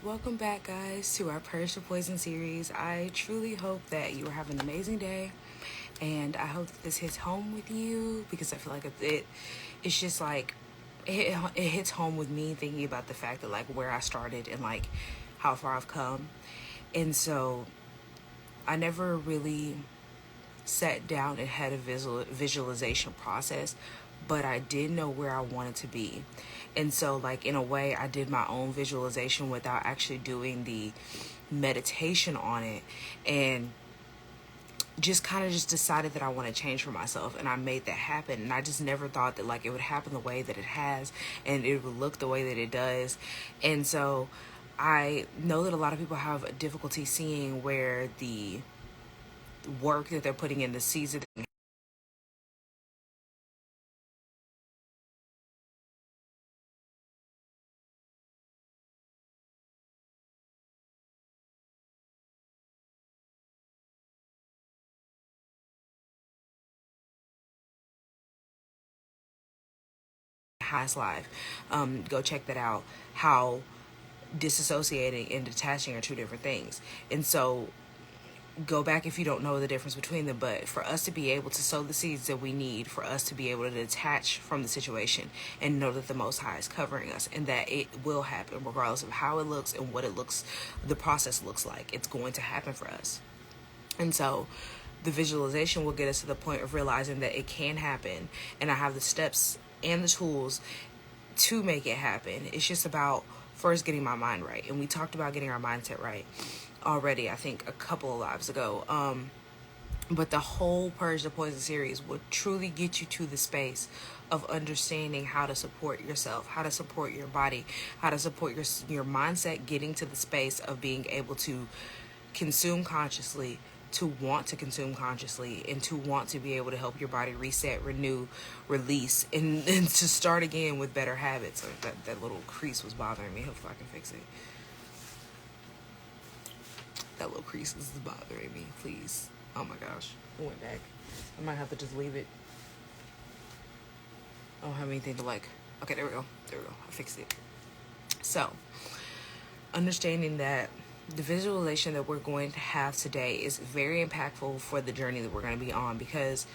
Welcome back, guys, to our Purge the Poison series. I truly hope that you are having an amazing day, and I hope that this hits home with you because I feel like it's just like it hits home with me thinking about the fact that like where I started and like how far I've come, and so I never really sat down and had a visualization process, but I did know where I wanted to be. And so, like, in a way, I did my own visualization without actually doing the meditation on it. And just kind of just decided that I want to change for myself, and I made that happen. And I just never thought that like it would happen the way that it has and it would look the way that it does. And so I know that a lot of people have difficulty seeing where the work that they're putting in, the seeds that has life. Go check that out. How disassociating and detaching are two different things. And so go back if you don't know the difference between them. But for us to be able to sow the seeds that we need, for us to be able to detach from the situation and know that the Most High is covering us and that it will happen regardless of how it looks and what it looks, the process looks like. It's going to happen for us. And so the visualization will get us to the point of realizing that it can happen, and I have the steps and the tools to make it happen. It's just about first getting my mind right. And we talked about getting our mindset right already, I think a couple of lives ago. But the whole Purge the Poison series will truly get you to the space of understanding how to support yourself, how to support your body, how to support your mindset, getting to the space of being able to consume consciously, to want to consume consciously, and to want to be able to help your body reset, renew, release, and to start again with better habits. That little crease was bothering me. Hopefully I can fix it. That little crease is bothering me. Please. Oh my gosh. It went back. I might have to just leave it. I don't have anything to like. Okay, there we go. There we go. I fixed it. So, understanding that the visualization that we're going to have today is very impactful for the journey that we're going to be on, because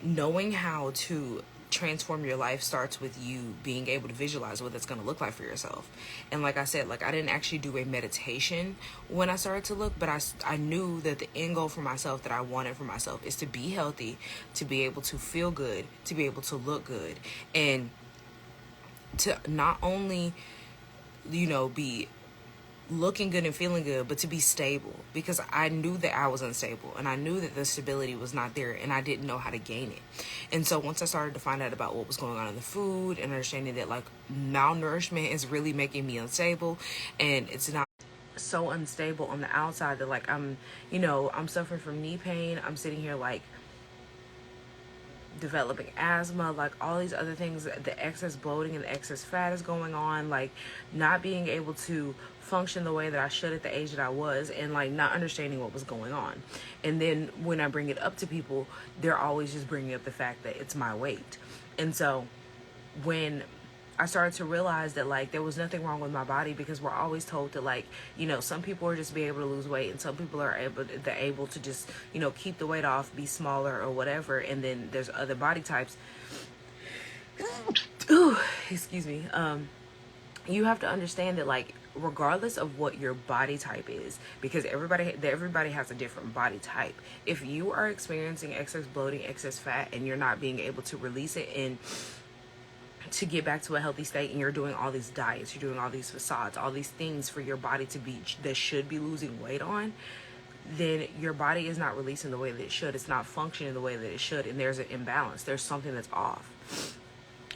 knowing how to transform your life starts with you being able to visualize what that's going to look like for yourself. And like I said, like I didn't actually do a meditation when I started to look, but I knew that the end goal for myself that I wanted for myself is to be healthy, to be able to feel good, to be able to look good, and to not only be looking good and feeling good, but to be stable, because I knew that I was unstable and I knew that the stability was not there and I didn't know how to gain it. And so once I started to find out about what was going on in the food and understanding that like malnourishment is really making me unstable, and it's not so unstable on the outside that like I'm suffering from knee pain. I'm sitting here like developing asthma, like all these other things, the excess bloating and the excess fat is going on, like not being able to function the way that I should at the age that I was, and like not understanding what was going on. And then when I bring it up to people, they're always just bringing up the fact that it's my weight. And so when I started to realize that like there was nothing wrong with my body, because we're always told that like some people are just be able to lose weight and some people are able to just keep the weight off, be smaller or whatever, and then there's other body types. Ooh, excuse me. You have to understand that like regardless of what your body type is, because everybody has a different body type. If you are experiencing excess bloating, excess fat, and you're not being able to release it and to get back to a healthy state, and you're doing all these diets, you're doing all these facades, all these things for your body to be that should be losing weight on, then your body is not releasing the way that it should. It's not functioning the way that it should, and there's an imbalance. There's something that's off.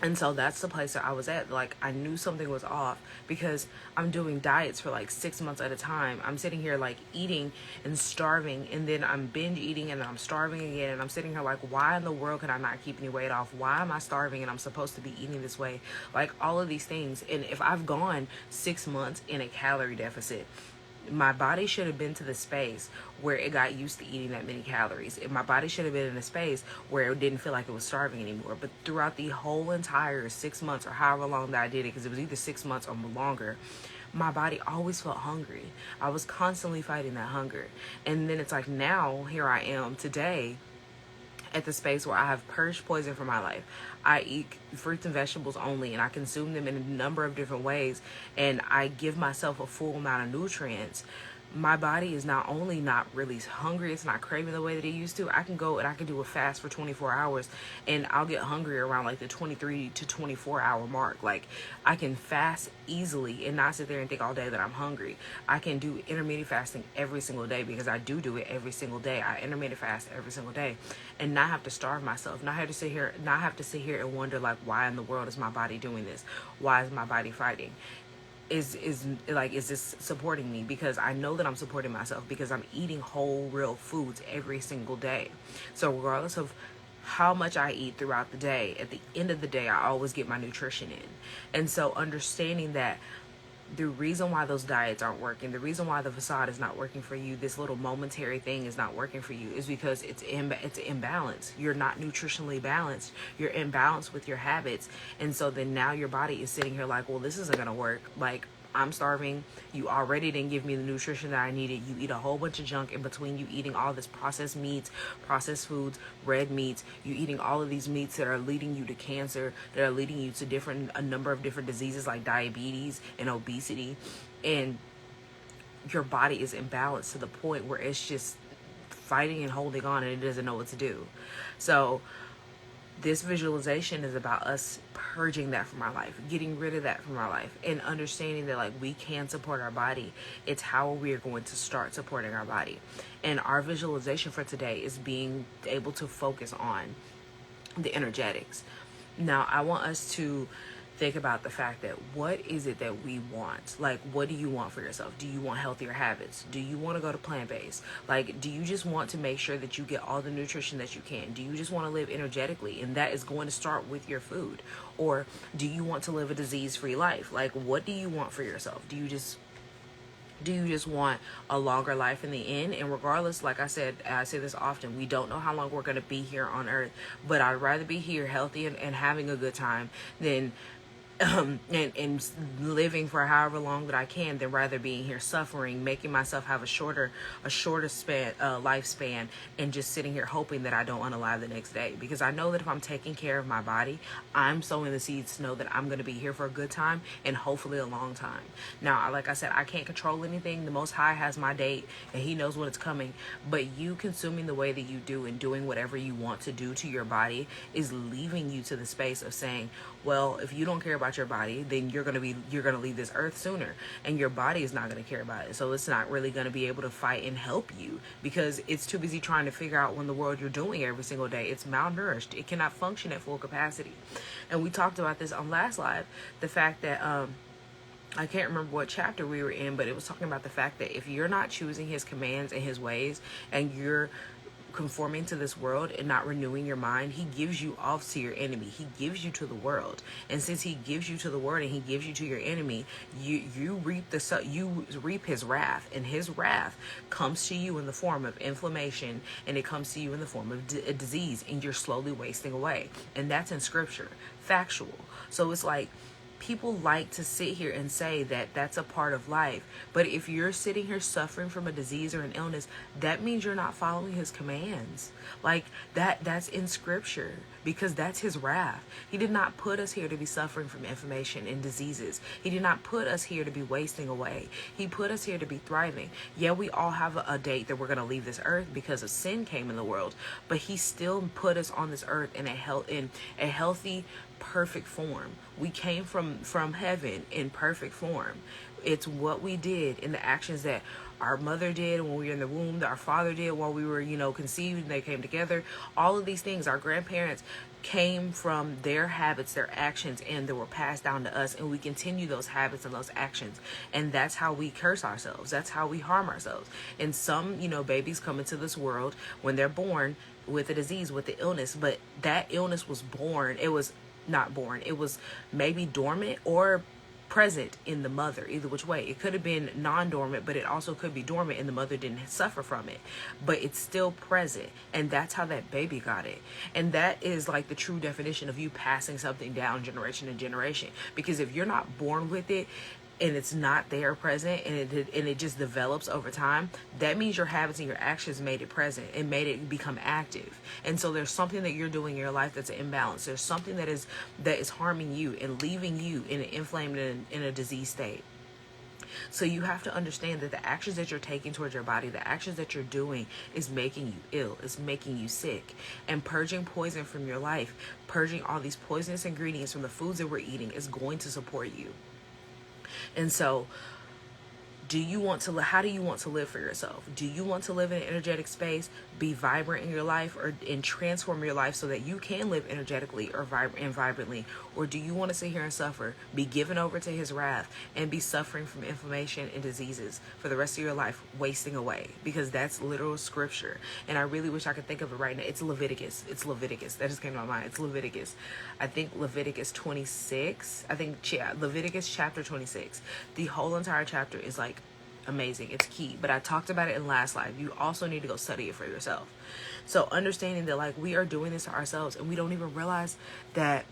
And so that's the place that I was at. Like I knew something was off because I'm doing diets for like 6 months at a time. I'm sitting here like eating and starving, and then I'm binge eating and then I'm starving again. And I'm sitting here like, why in the world can I not keep any weight off? Why am I starving and I'm supposed to be eating this way? Like all of these things. And if I've gone 6 months in a calorie deficit, my body should have been to the space where it got used to eating that many calories. And my body should have been in a space where it didn't feel like it was starving anymore. But throughout the whole entire 6 months or however long that I did it, because it was either 6 months or longer, my body always felt hungry. I was constantly fighting that hunger. And then it's like, now here I am today at the space where I have purged poison from my life. I eat fruits and vegetables only, and I consume them in a number of different ways, and I give myself a full amount of nutrients. My body is not only not really hungry, it's not craving the way that it used to. I can go and I can do a fast for 24 hours and I'll get hungry around like the 23 to 24 hour mark. Like, I can fast easily and not sit there and think all day that I'm hungry. I can do intermittent fasting every single day, because I do it every single day. I intermittent fast every single day and not have to starve myself, not have to sit here and wonder, like, why in the world is my body doing this? Why is my body fighting? Is this supporting me? Because I know that I'm supporting myself, because I'm eating whole real foods every single day. So regardless of how much I eat throughout the day, at the end of the day, I always get my nutrition in. And so understanding that the reason why those diets aren't working, the reason why the facade is not working for you, this little momentary thing is not working for you, is because it's imbalance. You're not nutritionally balanced. You're imbalanced with your habits. And so then now your body is sitting here like, well, this isn't going to work. Like, I'm starving. You already didn't give me the nutrition that I needed. You eat a whole bunch of junk in between. You eating all this processed meats, processed foods, red meats. You eating all of these meats that are leading you to cancer, that are leading you to a number of different diseases like diabetes and obesity. And your body is imbalanced to the point where it's just fighting and holding on, and it doesn't know what to do. So this visualization is about us purging that from our life, getting rid of that from our life, and understanding that, like, we can support our body. It's how we are going to start supporting our body. And our visualization for today is being able to focus on the energetics. Now, I want us to think about the fact that, what is it that we want? Like, what do you want for yourself? Do you want healthier habits? Do you want to go to plant-based? Like, do you just want to make sure that you get all the nutrition that you can? Do you just want to live energetically? And that is going to start with your food. Or do you want to live a disease-free life? Like, what do you want for yourself? Do you just want a longer life in the end? And regardless, like I said, I say this often, we don't know how long we're going to be here on earth, but I'd rather be here healthy and having a good time than and living for however long that I can, than rather being here suffering, making myself have a shorter lifespan, and just sitting here hoping that I don't unalive the next day. Because I know that if I'm taking care of my body, I'm sowing the seeds to know that I'm going to be here for a good time and hopefully a long time. Now, like I said, I can't control anything. The Most High has my date and He knows when it's coming. But you consuming the way that you do and doing whatever you want to do to your body is leaving you to the space of saying, well, if you don't care about your body, then you're gonna leave this earth sooner, and your body is not gonna care about it. So it's not really gonna be able to fight and help you, because it's too busy trying to figure out when the world you're doing every single day. It's malnourished. It cannot function at full capacity. And we talked about this on last live, the fact that I can't remember what chapter we were in, but it was talking about the fact that if you're not choosing His commands and His ways, and you're conforming to this world and not renewing your mind, He gives you off to your enemy. He gives you to the world. And since He gives you to the world and He gives you to your enemy, you reap His wrath, and His wrath comes to you in the form of inflammation, and it comes to you in the form of a disease, and you're slowly wasting away. And that's in scripture, factual. So it's like, people like to sit here and say that that's a part of life. But if you're sitting here suffering from a disease or an illness, that means you're not following His commands. Like, that's in scripture, because that's His wrath. He did not put us here to be suffering from inflammation and diseases. He did not put us here to be wasting away. He put us here to be thriving. Yeah, we all have a date that we're going to leave this earth because of sin came in the world, but He still put us on this earth in a healthy, perfect form. We came from heaven in perfect form. It's what we did in the actions that our mother did when we were in the womb, that our father did while we were, conceived, and they came together. All of these things, our grandparents came from their habits, their actions, and they were passed down to us, and we continue those habits and those actions. And that's how we curse ourselves. That's how we harm ourselves. And some, babies come into this world when they're born with a disease, with the illness, but that illness was born. It was not born. It was maybe dormant or present in the mother, either which way. It could have been non-dormant, but it also could be dormant and the mother didn't suffer from it, but it's still present. And that's how that baby got it. And that is like the true definition of you passing something down generation to generation. Because if you're not born with it, and it's not there present, and it just develops over time, that means your habits and your actions made it present and made it become active. And so there's something that you're doing in your life that's an imbalance. There's something that is harming you and leaving you in an inflamed and in a disease state. So you have to understand that the actions that you're taking towards your body, the actions that you're doing, is making you ill, is making you sick. And purging poison from your life, purging all these poisonous ingredients from the foods that we're eating, is going to support you. And so how do you want to live for yourself? Do you want to live in an energetic space, be vibrant in your life, and transform your life so that you can live energetically or vibrantly? Or do you want to sit here and suffer, be given over to his wrath, and be suffering from inflammation and diseases for the rest of your life, wasting away? Because that's literal scripture. And I really wish I could think of it right now. It's Leviticus. That just came to my mind. It's Leviticus. I think Leviticus 26. Leviticus chapter 26. The whole entire chapter is like amazing. It's key. But I talked about it in last live. You also need to go study it for yourself. So understanding that like we are doing this to ourselves and we don't even realize that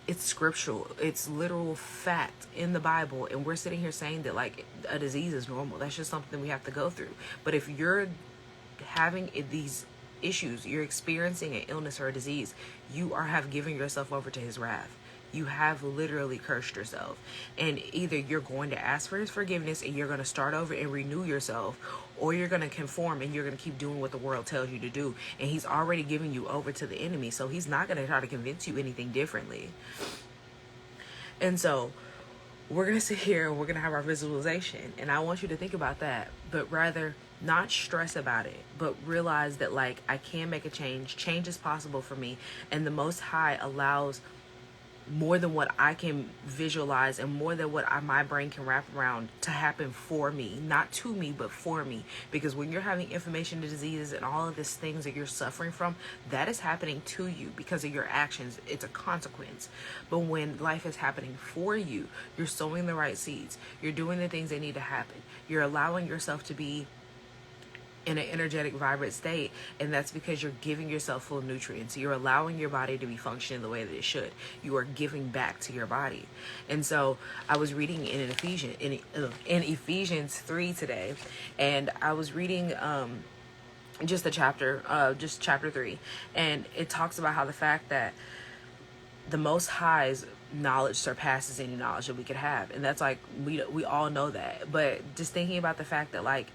it's scriptural. It's literal fact in the Bible. And we're sitting here saying that like a disease is normal. That's just something we have to go through. But if you're having these issues, you're experiencing an illness or a disease, you have given yourself over to his wrath. You have literally cursed yourself. And either you're going to ask for his forgiveness and you're going to start over and renew yourself, or you're going to conform and you're going to keep doing what the world tells you to do. And he's already giving you over to the enemy, so he's not going to try to convince you anything differently. And so we're going to sit here and we're going to have our visualization. And I want you to think about that, but rather not stress about it, but realize that like I can make a change. Change is possible for me. And the Most High allows more than what I can visualize and more than what my brain can wrap around to happen for me, not to me, but for me. Because when you're having inflammation and diseases and all of these things that you're suffering from, that is happening to you because of your actions. It's a consequence. But when life is happening for you, you're sowing the right seeds. You're doing the things that need to happen. You're allowing yourself to be in an energetic, vibrant state, and that's because you're giving yourself full nutrients. You're allowing your body to be functioning the way that it should. You are giving back to your body. And so I was reading in Ephesians 3 today, and I was reading just chapter 3, and it talks about how the fact that the Most High's knowledge surpasses any knowledge that we could have, and that's like we all know that. But just thinking about the fact that like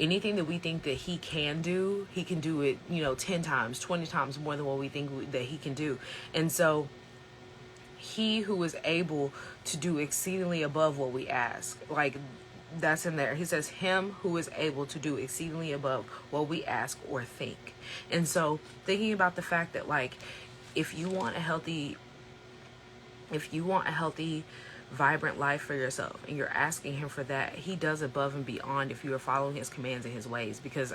anything that we think that he can do it, 10 times, 20 times more than what we think that he can do. And so he who is able to do exceedingly above what we ask, like that's in there. He says him who is able to do exceedingly above what we ask or think. And so thinking about the fact that like, if you want a healthy, vibrant life for yourself and you're asking him for that, he does above and beyond if you are following his commands and his ways. Because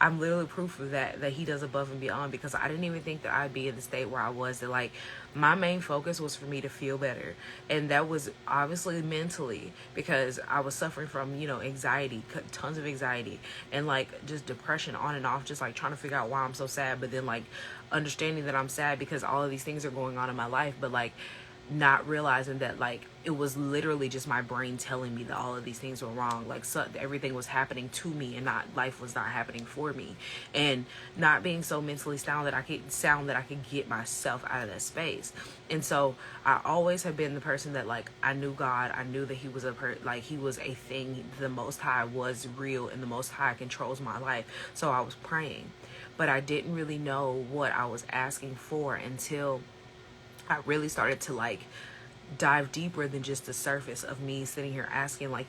I'm literally proof of that he does above and beyond, because I didn't even think that I'd be in the state where I was, that like my main focus was for me to feel better. And that was obviously mentally, because I was suffering from anxiety, tons of anxiety, and like just depression on and off, just like trying to figure out why I'm so sad, but then like understanding that I'm sad because all of these things are going on in my life, but like not realizing that like it was literally just my brain telling me that all of these things were wrong. Like everything was happening to me and life was not happening for me, and not being so mentally sound that I could get myself out of that space. And so I always have been the person that like I knew God. I knew that he was he was a thing. The Most High was real and the Most High controls my life. So I was praying, but I didn't really know what I was asking for until I really started to like dive deeper than just the surface of me sitting here asking like,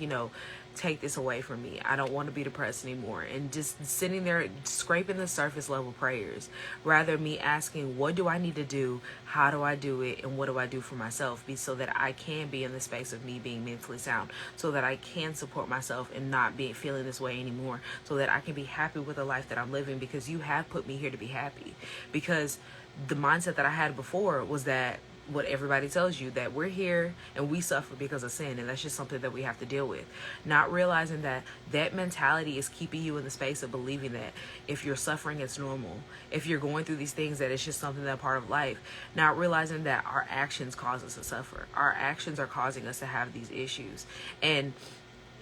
take this away from me. I don't want to be depressed anymore. And just sitting there scraping the surface level prayers, rather me asking, what do I need to do? How do I do it? And what do I do for myself? So that I can be in the space of me being mentally sound, so that I can support myself and not be feeling this way anymore, so that I can be happy with the life that I'm living, because you have put me here to be happy. Because the mindset that I had before was that what everybody tells you, that we're here and we suffer because of sin, and that's just something that we have to deal with. Not realizing that that mentality is keeping you in the space of believing that if you're suffering, it's normal. If you're going through these things, that it's just something that part of life. Not realizing that our actions cause us to suffer. Our actions are causing us to have these issues. And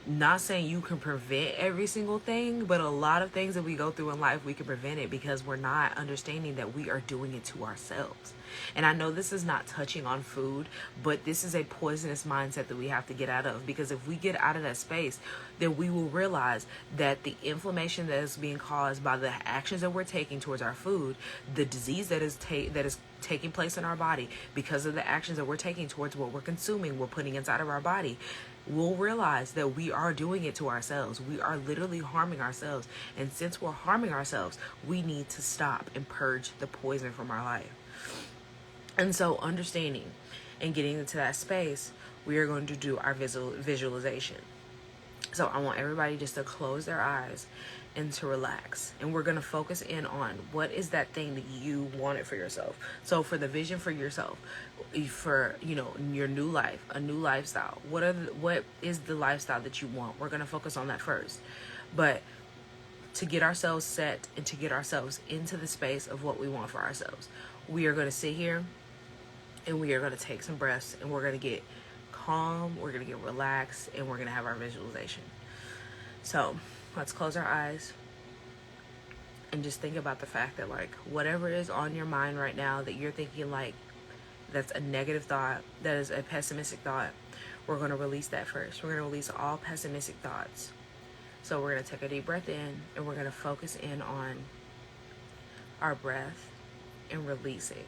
not saying you can prevent every single thing, but a lot of things that we go through in life, we can prevent it because we're not understanding that we are doing it to ourselves. And I know this is not touching on food, but this is a poisonous mindset that we have to get out of, because if we get out of that space, then we will realize that the inflammation that is being caused by the actions that we're taking towards our food, the disease that is taking place in our body because of the actions that we're taking towards what we're consuming, we're putting inside of our body, we'll realize that we are doing it to ourselves. We are literally harming ourselves. And since we're harming ourselves, we need to stop and purge the poison from our life. And so understanding and getting into that space, we are going to do our visualization. So I want everybody just to close their eyes and to relax. And we're going to focus in on what is that thing that you wanted for yourself. So for the vision for yourself, for, your new life, a new lifestyle, what is the lifestyle that you want? We're going to focus on that first. But to get ourselves set and to get ourselves into the space of what we want for ourselves, we are going to sit here and we are going to take some breaths, and we're going to get calm, we're going to get relaxed, and we're going to have our visualization. So let's close our eyes and just think about the fact that, like, whatever is on your mind right now that you're thinking, like, that's a negative thought, that is a pessimistic thought, we're going to release that first. We're going to release all pessimistic thoughts. So we're going to take a deep breath in, and we're going to focus in on our breath and releasing.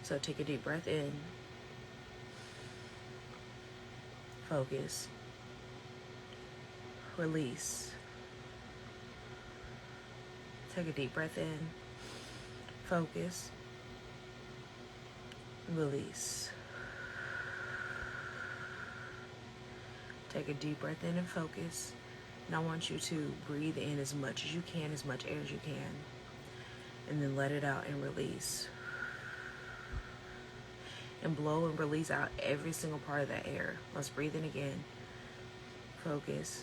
So take a deep breath in, focus, release. Take a deep breath in, focus, release. Take a deep breath in and focus. And I want you to breathe in as much as you can, as much air as you can. And then let it out and release. And blow and release out every single part of that air. Let's breathe in again. Focus.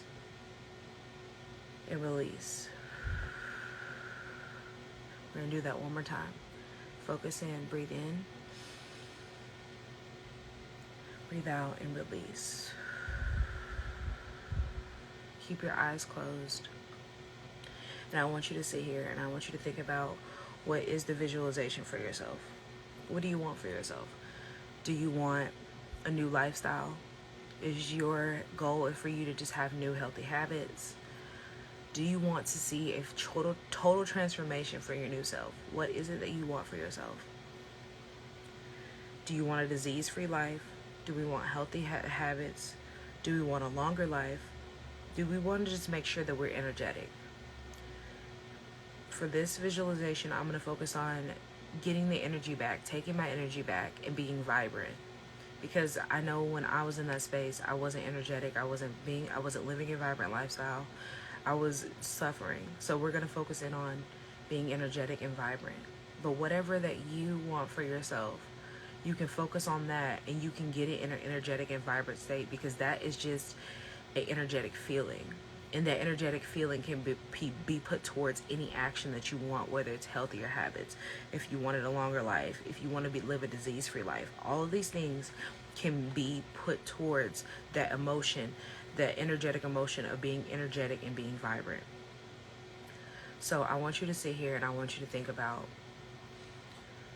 And release. We're going to do that one more time. Focus in, breathe in. Breathe out and release. Keep your eyes closed. And I want you to sit here and I want you to think about, what is the visualization for yourself? What do you want for yourself? Do you want a new lifestyle? Is your goal for you to just have new healthy habits? Do you want to see a total transformation for your new self? What is it that you want for yourself? Do you want a disease-free life? Do we want healthy habits? Do we want a longer life? Do we want to just make sure that we're energetic? For this visualization, I'm going to focus on getting the energy back, taking my energy back, and being vibrant. Because I know when I was in that space, I wasn't energetic. I wasn't living a vibrant lifestyle. I was suffering. So we're going to focus in on being energetic and vibrant. But whatever that you want for yourself, you can focus on that and you can get it in an energetic and vibrant state, because that is just an energetic feeling. And that energetic feeling can be put towards any action that you want, whether it's healthier habits, if you wanted a longer life, if you want to live a disease-free life. All of these things can be put towards that emotion, that energetic emotion of being energetic and being vibrant. So I want you to sit here and I want you to think about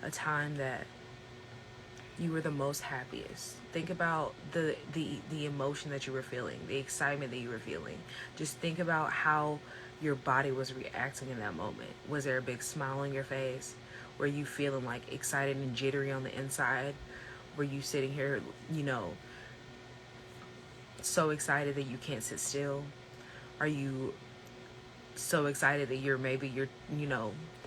a time that you were the most happiest. Think about the emotion that you were feeling, the excitement that you were feeling. Just think about how your body was reacting in that moment. Was there a big smile on your face? Were you feeling like excited and jittery on the inside? Were you sitting here, so excited that you can't sit still? Are you so excited that you're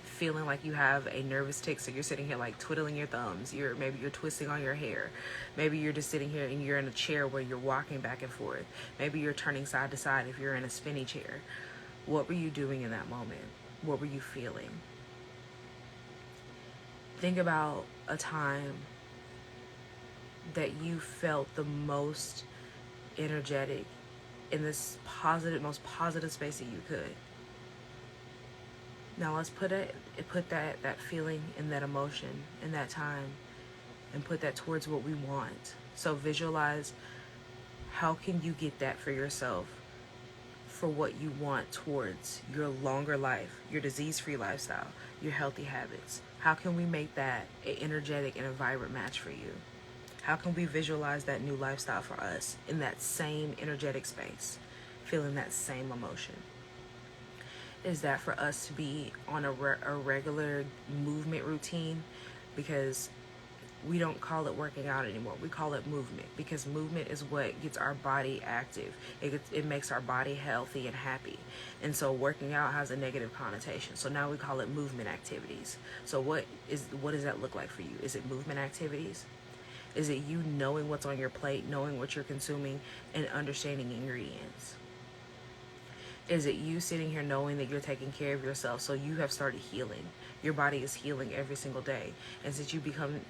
feeling like you have a nervous tick, so you're sitting here like twiddling your thumbs, maybe you're twisting on your hair, maybe you're just sitting here and you're in a chair where you're walking back and forth, maybe you're turning side to side if you're in a spinny chair. What were you doing in that moment? What were you feeling? Think about a time that you felt the most energetic in this positive, most positive space that you could. Now let's put that feeling and that emotion in that time and put that towards what we want. So visualize, how can you get that for yourself, for what you want towards your longer life, your disease-free lifestyle, your healthy habits? How can we make that an energetic and a vibrant match for you? How can we visualize that new lifestyle for us in that same energetic space, feeling that same emotion? Is that for us to be on a regular movement routine? Because we don't call it working out anymore. We call it movement, because movement is what gets our body active. It makes our body healthy and happy. And so working out has a negative connotation. So now we call it movement activities. So what does that look like for you? Is it movement activities? Is it you knowing what's on your plate, knowing what you're consuming, and understanding ingredients? Is it you sitting here knowing that you're taking care of yourself, so you have started healing? Your body is healing every single day. And since you become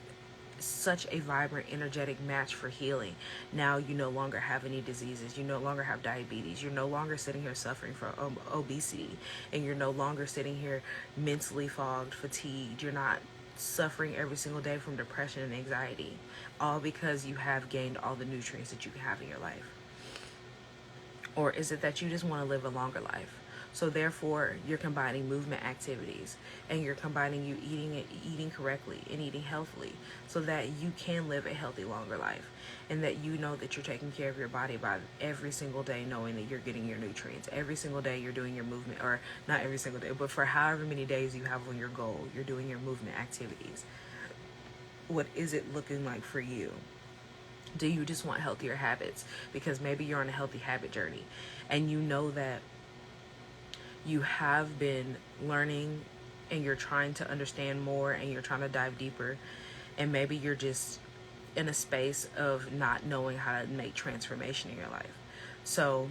such a vibrant, energetic match for healing, now you no longer have any diseases. You no longer have diabetes. You're no longer sitting here suffering from obesity. And you're no longer sitting here mentally fogged, fatigued. You're not suffering every single day from depression and anxiety, all because you have gained all the nutrients that you can have in your life. Or is it that you just want to live a longer life? So therefore, you're combining movement activities, and you're combining you eating correctly and eating healthily, so that you can live a healthy, longer life, and that you know that you're taking care of your body by every single day, knowing that you're getting your nutrients. Every single day you're doing your movement, or not every single day, but for however many days you have on your goal, you're doing your movement activities. What is it looking like for you? Do you just want healthier habits? Because maybe you're on a healthy habit journey, and you know that you have been learning, and you're trying to understand more, and you're trying to dive deeper, and maybe you're just in a space of not knowing how to make transformation in your life. So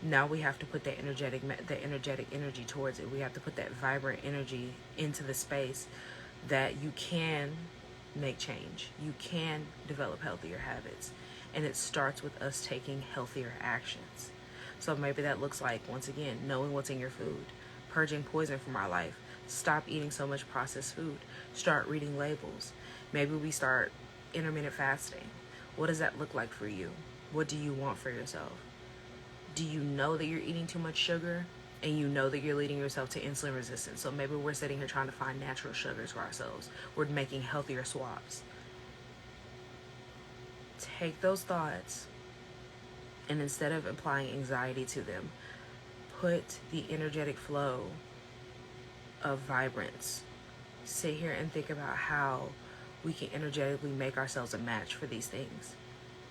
now we have to put that energetic energy towards it. We have to put that vibrant energy into the space that you can make change. You can develop healthier habits, and it starts with us taking healthier actions. So maybe that looks like, once again, knowing what's in your food, purging poison from our life, stop eating so much processed food, start reading labels. Maybe we start intermittent fasting. What does that look like for you? What do you want for yourself? Do you know that you're eating too much sugar, and you know that you're leading yourself to insulin resistance? So maybe we're sitting here trying to find natural sugars for ourselves. We're making healthier swaps. Take those thoughts, and instead of applying anxiety to them, put the energetic flow of vibrance. Sit here and think about how we can energetically make ourselves a match for these things.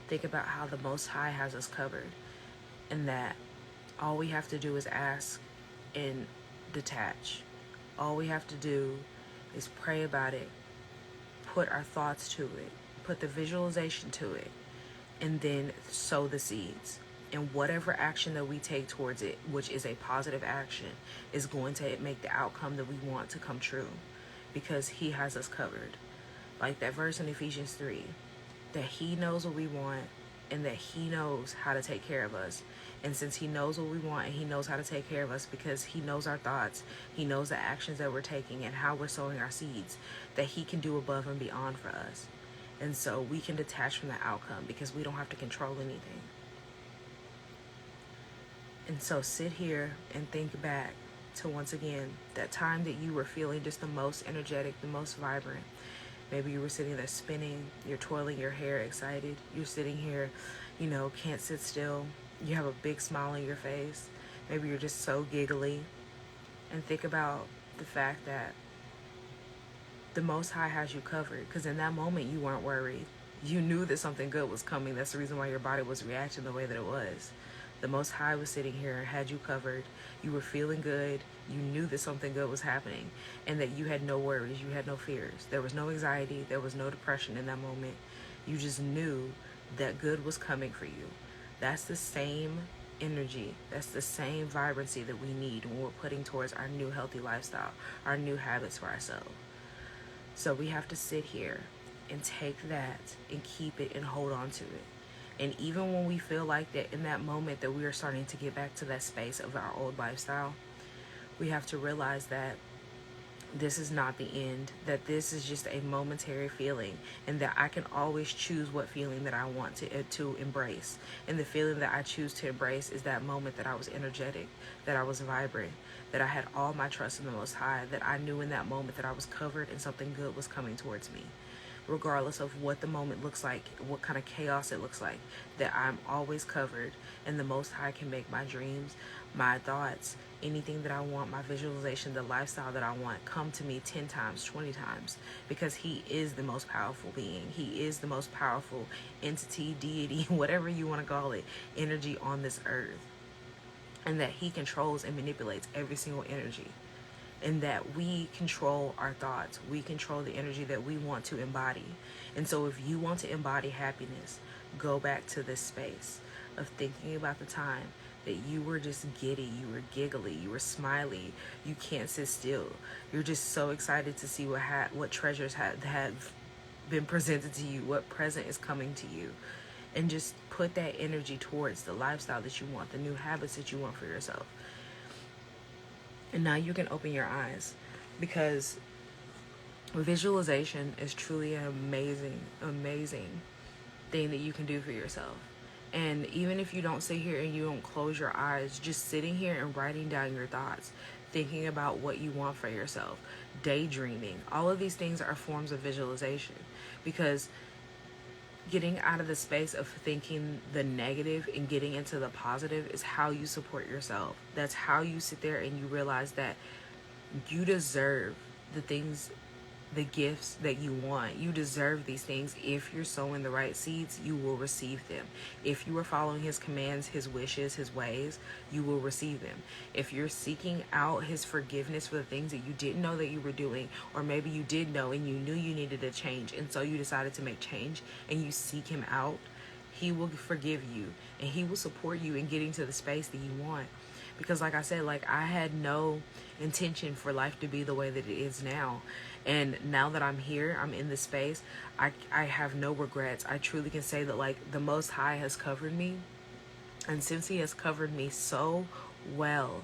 Think about how the Most High has us covered, and that all we have to do is ask and detach. All we have to do is pray about it, put our thoughts to it, put the visualization to it, and then sow the seeds. And whatever action that we take towards it, which is a positive action, is going to make the outcome that we want to come true, because He has us covered. Like that verse in Ephesians 3, that He knows what we want, and that He knows how to take care of us. And since He knows what we want, and He knows how to take care of us, because He knows our thoughts, He knows the actions that we're taking and how we're sowing our seeds, that He can do above and beyond for us. And so we can detach from the outcome, because we don't have to control anything. And so sit here and think back to, once again, that time that you were feeling just the most energetic, the most vibrant. Maybe you were sitting there spinning, you're twirling your hair excited, you're sitting here, can't sit still, you have a big smile on your face, maybe you're just so giggly. And think about the fact that the Most High has you covered, because in that moment you weren't worried. You knew that something good was coming. That's the reason why your body was reacting the way that it was. The Most High was sitting here and had you covered. You were feeling good. You knew that something good was happening, and that you had no worries. You had no fears. There was no anxiety. There was no depression in that moment. You just knew that good was coming for you. That's the same energy. That's the same vibrancy that we need when we're putting towards our new healthy lifestyle, our new habits for ourselves. So we have to sit here and take that and keep it and hold on to it. And even when we feel like that in that moment that we are starting to get back to that space of our old lifestyle, we have to realize that this is not the end, that this is just a momentary feeling, and that I can always choose what feeling that I want to embrace. And the feeling that I choose to embrace is that moment that I was energetic, that I was vibrant, that I had all my trust in the Most High, that I knew in that moment that I was covered and something good was coming towards me. Regardless of what the moment looks like, what kind of chaos it looks like, that I'm always covered, and the Most High can make my dreams, my thoughts, anything that I want, my visualization, the lifestyle that I want, come to me 10 times, 20 times, because He is the most powerful being. He is the most powerful entity, deity, whatever you want to call it, energy on this earth. And that He controls and manipulates every single energy. And that we control our thoughts. We control the energy that we want to embody. And so if you want to embody happiness, go back to this space of thinking about the time that you were just giddy, you were giggly, you were smiley, you can't sit still. You're just so excited to see what treasures have been presented to you, what present is coming to you. And just put that energy towards the lifestyle that you want, the new habits that you want for yourself. And now you can open your eyes, because visualization is truly an amazing, amazing thing that you can do for yourself. And even if you don't sit here and you don't close your eyes, just sitting here and writing down your thoughts, thinking about what you want for yourself, daydreaming, all of these things are forms of visualization, because getting out of the space of thinking the negative and getting into the positive is how you support yourself. That's how you sit there and you realize that you deserve the things, the gifts that you want. You deserve these things. If you're sowing the right seeds, you will receive them. If you are following His commands, His wishes, His ways, you will receive them. If you're seeking out His forgiveness for the things that you didn't know that you were doing, or maybe you did know and you knew you needed a change, and so you decided to make change and you seek Him out, He will forgive you and He will support you in getting to the space that you want. Because like I said, I had no intention for life to be the way that it is now. And now that I'm here, I'm in this space, I have no regrets. I truly can say that the Most High has covered me. And since He has covered me so well,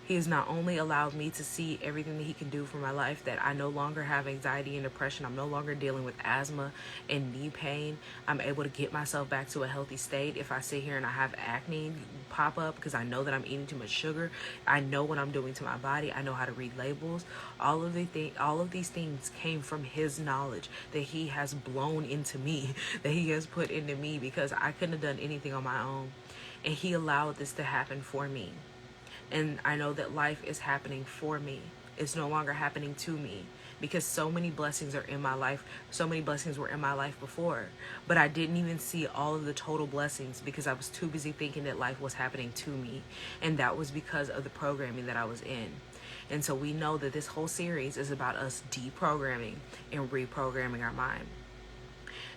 He has not only allowed me to see everything that He can do for my life, that I no longer have anxiety and depression. I'm no longer dealing with asthma and knee pain. I'm able to get myself back to a healthy state. If I sit here and I have acne pop up because I know that I'm eating too much sugar, I know what I'm doing to my body. I know how to read labels. All of these things came from His knowledge that He has blown into me, that He has put into me, because I couldn't have done anything on my own. And He allowed this to happen for me. And I know that life is happening for me. It's no longer happening to me, because so many blessings are in my life. So many blessings were in my life before, but I didn't even see all of the total blessings because I was too busy thinking that life was happening to me. And that was because of the programming that I was in. And so we know that this whole series is about us deprogramming and reprogramming our mind.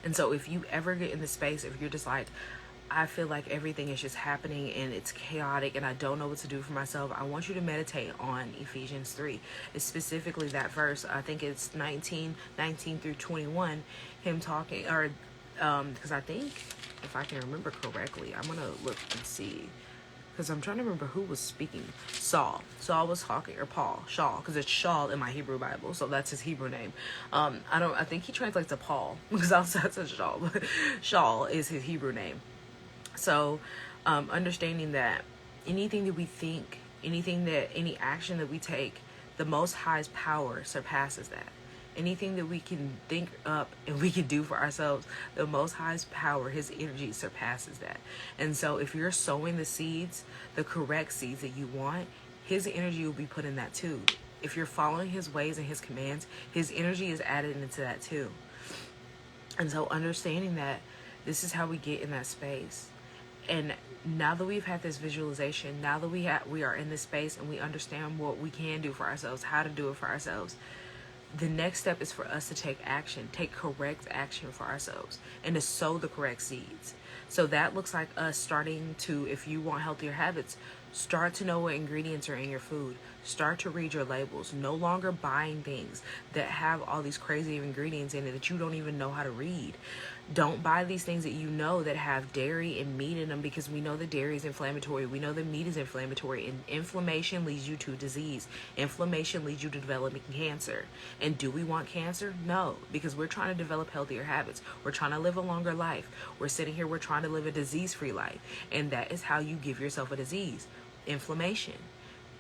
And so if you ever get in the space, if you're just I feel like everything is just happening and it's chaotic and I don't know what to do for myself, I want you to meditate on Ephesians 3. It's specifically that verse. I think it's 19 through 21, him talking, or because I think, if I can remember correctly, I'm going to look and see, because I'm trying to remember who was speaking. Saul was talking, or Paul, Shaul, because it's Shaul in my Hebrew Bible, so that's his Hebrew name. I think he translates to Paul, because outside says Shaul, but Shaul is his Hebrew name. So, understanding that anything that we think, any action that we take, the Most High's power surpasses that. Anything that we can think up and we can do for ourselves, the Most High's power, His energy surpasses that. And so if you're sowing the seeds, the correct seeds that you want, His energy will be put in that too. If you're following His ways and His commands, His energy is added into that too. And so understanding that this is how we get in that space. And now that we've had this visualization, now that we are in this space and we understand what we can do for ourselves, how to do it for ourselves, the next step is for us to take correct action for ourselves, and to sow the correct seeds. So that looks like us starting to, if you want healthier habits, Start to know what ingredients are in your food. Start to read your labels. No longer buying things that have all these crazy ingredients in it that you don't even know how to read. Don't buy these things that you know that have dairy and meat in them, because we know that dairy is inflammatory. We know that meat is inflammatory, and inflammation leads you to disease. Inflammation leads you to developing cancer. And do we want cancer? No, because we're trying to develop healthier habits. We're trying to live a longer life. We're sitting here, we're trying to live a disease-free life. And that is how you give yourself a disease. Inflammation.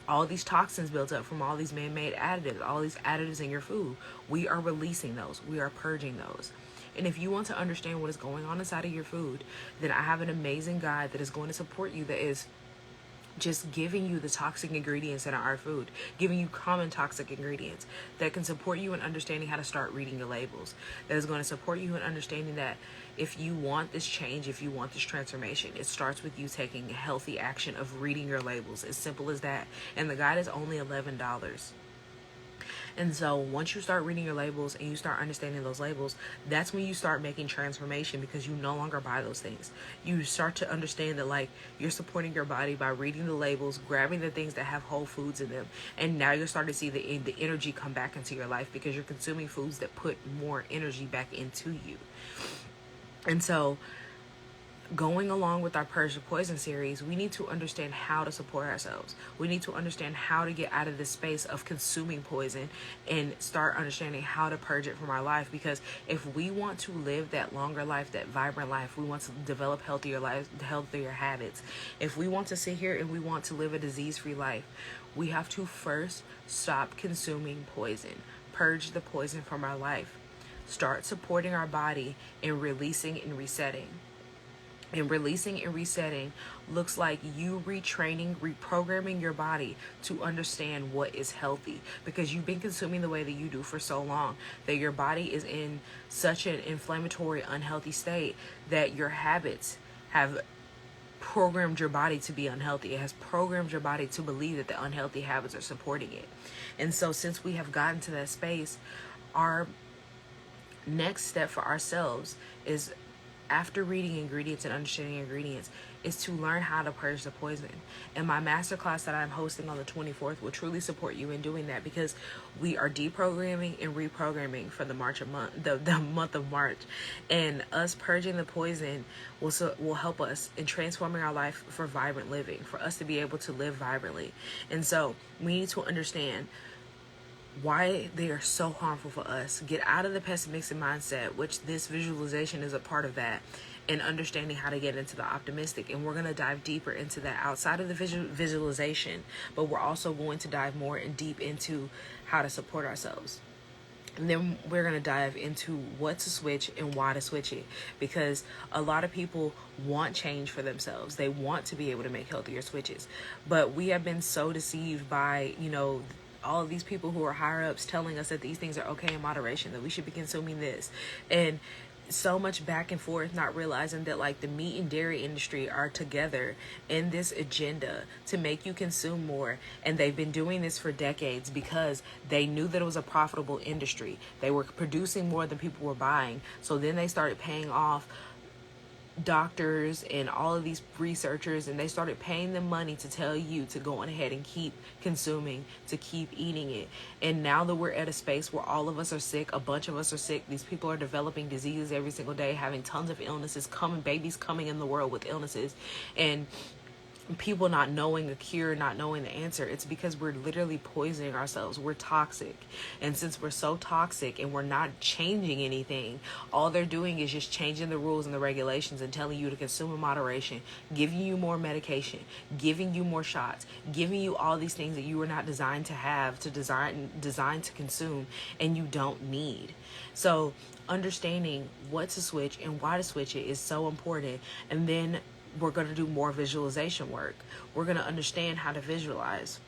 All these toxins built up from all these man-made additives, all these additives in your food, we are releasing those. We are purging those. And if you want to understand what is going on inside of your food, then I have an amazing guide that is going to support you, that is just giving you the toxic ingredients in our food, giving you common toxic ingredients that can support you in understanding how to start reading your labels, that is going to support you in understanding that if you want this change, if you want this transformation, it starts with you taking healthy action of reading your labels. As simple as that. And the guide is only $11. And so once you start reading your labels and you start understanding those labels, that's when you start making transformation, because you no longer buy those things. You start to understand that, like, you're supporting your body by reading the labels, grabbing the things that have whole foods in them. And now you're starting to see the energy come back into your life, because you're consuming foods that put more energy back into you. And so going along with our Purge the Poison series, we need to understand how to support ourselves. We need to understand how to get out of this space of consuming poison and start understanding how to purge it from our life. Because if we want to live that longer life, that vibrant life, we want to develop healthier lives, healthier habits. If we want to sit here and we want to live a disease-free life, we have to first stop consuming poison. Purge the poison from our life. Start supporting our body in releasing and resetting. And releasing and resetting looks like you retraining, reprogramming your body to understand what is healthy, because you've been consuming the way that you do for so long that your body is in such an inflammatory, unhealthy state that your habits have programmed your body to be unhealthy. It has programmed your body to believe that the unhealthy habits are supporting it. And so since we have gotten to that space, our next step for ourselves is, after reading ingredients and understanding ingredients, is to learn how to purge the poison. And my masterclass that I'm hosting on the 24th will truly support you in doing that, because we are deprogramming and reprogramming for the month of March. And us purging the poison will help us in transforming our life for vibrant living, for us to be able to live vibrantly. And so we need to understand why they are so harmful for us. Get out of the pessimistic mindset, which this visualization is a part of that, and understanding how to get into the optimistic. And we're going to dive deeper into that outside of the visualization, but we're also going to dive more and deep into how to support ourselves. And then we're going to dive into what to switch and why to switch it, because a lot of people want change for themselves. They want to be able to make healthier switches, but we have been so deceived by, all of these people who are higher ups telling us that these things are okay in moderation, that we should be consuming this, and so much back and forth, not realizing that, like, the meat and dairy industry are together in this agenda to make you consume more. And they've been doing this for decades because they knew that it was a profitable industry. They were producing more than people were buying. So then they started paying off doctors and all of these researchers, and they started paying them money to tell you to go on ahead and keep consuming, to keep eating it. And now that we're at a space where all of us are sick, a bunch of us are sick, these people are developing diseases every single day, having tons of illnesses, babies coming in the world with illnesses, and people not knowing a cure, not knowing the answer. It's because we're literally poisoning ourselves. We're toxic. And since we're so toxic and we're not changing anything, all they're doing is just changing the rules and the regulations and telling you to consume in moderation, giving you more medication, giving you more shots, giving you all these things that you were not designed to have, designed to consume, and you don't need. So understanding what to switch and why to switch it is so important. And then we're going to do more visualization work. We're going to understand how to visualize.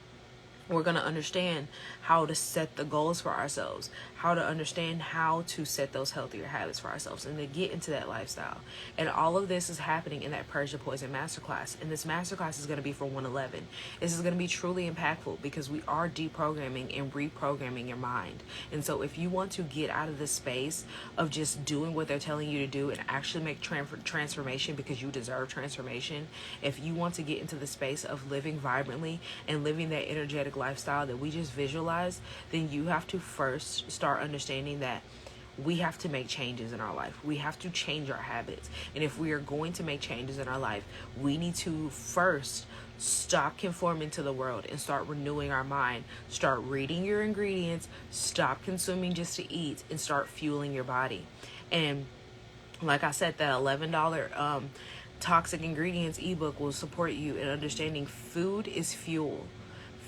We're going to understand how to set the goals for ourselves, how to understand how to set those healthier habits for ourselves, and to get into that lifestyle. And all of this is happening in that Purge the Poison Masterclass. And this masterclass is going to be for 111. This is going to be truly impactful because we are deprogramming and reprogramming your mind. And so if you want to get out of the space of just doing what they're telling you to do and actually make transformation because you deserve transformation, if you want to get into the space of living vibrantly and living that energetic lifestyle that we just visualized, then you have to first start understanding that we have to make changes in our life. We have to change our habits. And if we are going to make changes in our life, we need to first stop conforming to the world and start renewing our mind. Start reading your ingredients, stop consuming just to eat, and start fueling your body. And like I said, that $11 Toxic Ingredients ebook will support you in understanding food is fuel.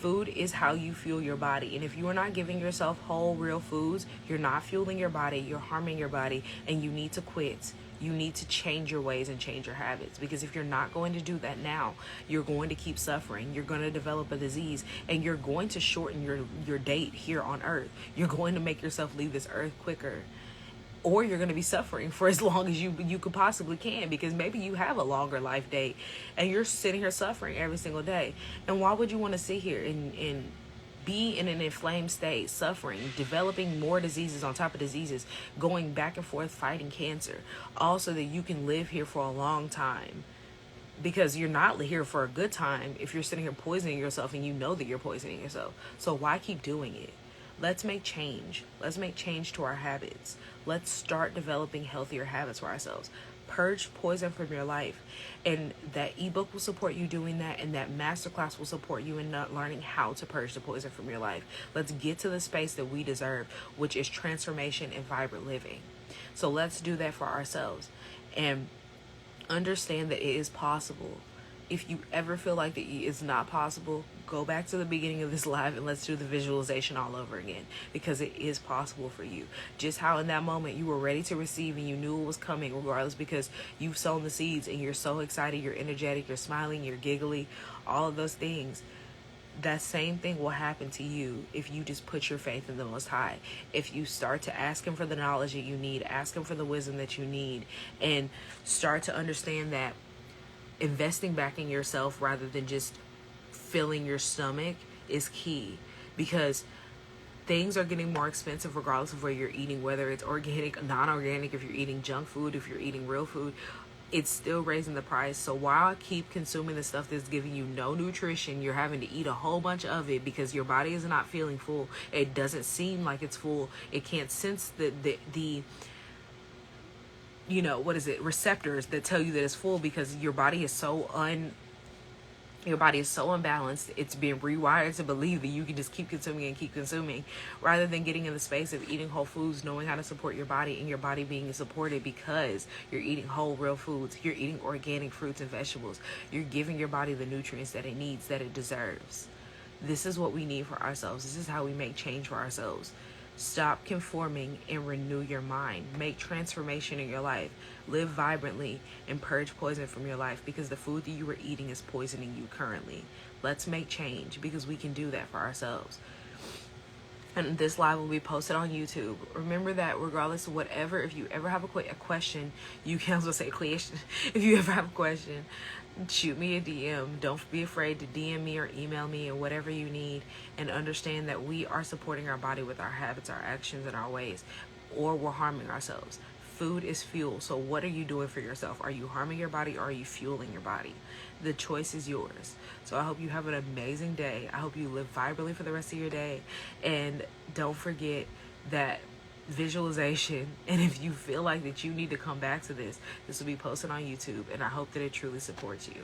Food is how you fuel your body. And if you are not giving yourself whole, real foods, you're not fueling your body, you're harming your body, and you need to quit. You need to change your ways and change your habits, because if you're not going to do that now, you're going to keep suffering. You're going to develop a disease, and you're going to shorten your date here on earth. You're going to make yourself leave this earth quicker. Or you're going to be suffering for as long as you could possibly can, because maybe you have a longer life date and you're sitting here suffering every single day. And why would you want to sit here and be in an inflamed state, suffering, developing more diseases on top of diseases, going back and forth fighting cancer, all so that you can live here for a long time? Because you're not here for a good time if you're sitting here poisoning yourself and you know that you're poisoning yourself. So why keep doing it? Let's make change. Let's make change to our habits. Let's start developing healthier habits for ourselves. Purge poison from your life. And that ebook will support you doing that, and that masterclass will support you in learning how to purge the poison from your life. Let's get to the space that we deserve, which is transformation and vibrant living. So let's do that for ourselves and understand that it is possible. If you ever feel like that it's not possible, go back to the beginning of this live and let's do the visualization all over again, because it is possible for you. Just how in that moment you were ready to receive and you knew it was coming regardless, because you've sown the seeds and you're so excited, you're energetic, you're smiling, you're giggly, all of those things. That same thing will happen to you if you just put your faith in the Most High. If you start to ask Him for the knowledge that you need, ask Him for the wisdom that you need, and start to understand that investing back in yourself rather than just filling your stomach is key, because things are getting more expensive regardless of where you're eating, whether it's organic, non-organic, if you're eating junk food, if you're eating real food, it's still raising the price. So while I keep consuming the stuff that's giving you no nutrition, you're having to eat a whole bunch of it because your body is not feeling full. It doesn't seem like it's full. It can't sense the receptors that tell you that it's full, because your body is so unbalanced. It's being rewired to believe that you can just keep consuming rather than getting in the space of eating whole foods, knowing how to support your body, and your body being supported because you're eating whole, real foods. You're eating organic fruits and vegetables. You're giving your body the nutrients that it needs, that it deserves. This is what we need for ourselves. This is how we make change for ourselves. Stop conforming and renew your mind. Make transformation in your life. Live vibrantly and purge poison from your life, because the food that you are eating is poisoning you currently. Let's make change, because we can do that for ourselves. And this live will be posted on YouTube. Remember that regardless of whatever, if you ever have a question, you can also say question. If you ever have a question, shoot me a DM. Don't be afraid to DM me or email me and whatever you need, and understand that we are supporting our body with our habits, our actions, and our ways, or we're harming ourselves. Food is fuel. So what are you doing for yourself? Are you harming your body, or are you fueling your body? The choice is yours. So I hope you have an amazing day. I hope you live vibrantly for the rest of your day. And don't forget that visualization. And if you feel like that you need to come back to this will be posted on YouTube. And I hope that it truly supports you.